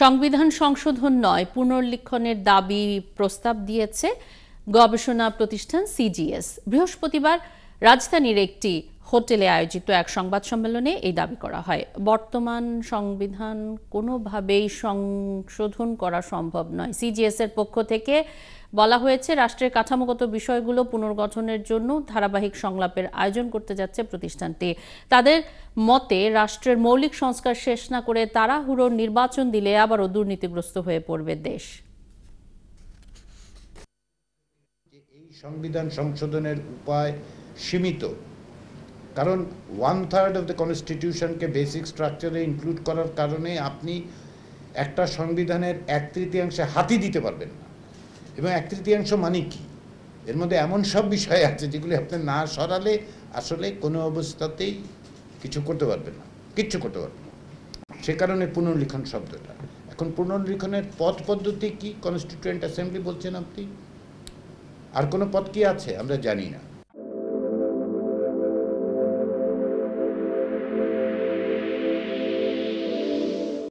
সংবিধান সংশোধন নয়, পুনর্লিখনের দাবি প্রস্তাব দিয়েছে গবেষণা প্রতিষ্ঠান সিজিএস। বৃহস্পতিবার রাজধানীর একটি হোটেলে আয়োজিত এক সংবাদ সম্মেলনে এই দাবি করা হয়। বর্তমান সংবিধান কোনোভাবেই সংশোধন করা সম্ভব নয়। সিজিএস এর পক্ষ থেকে বলা হয়েছে, রাষ্ট্রের কাঠামোগত বিষয়গুলো পুনর্গঠনের জন্য ধারাবাহিক সংলাপের আয়োজন করতে যাচ্ছে প্রতিষ্ঠানটি। তাদের মতে, রাষ্ট্রের মৌলিক সংস্কার শেষ না করে তাড়াহুড়ো নির্বাচন দিলে আবারও দুর্নীতিগ্রস্ত হয়ে পড়বে দেশ। এই সংবিধান সংশোধনের উপায় সীমিত, কারণ 1/3 অফ দ্য কনস্টিটিউশনকে বেসিক স্ট্রাকচারে ইনক্লুড করার কারণে আপনি একটা সংবিধানের 1/3 হাতি দিতে পারবেন না। এবং 1/3 মানে কি? এর মধ্যে এমন সব বিষয় আছে যেগুলি আপনি না সরালে আসলে কোনো অবস্থাতেই কিছু করতে পারবেন না, কিচ্ছু করতে পারবেন না। সে কারণে পুনর্লিখন শব্দটা। এখন পুনর্লিখনের পথ পদ্ধতি কি? কনস্টিটিউয়েন্ট অ্যাসেম্বলি বলছেন আপনি, আর কোনো পথ কি আছে? আমরা জানি না।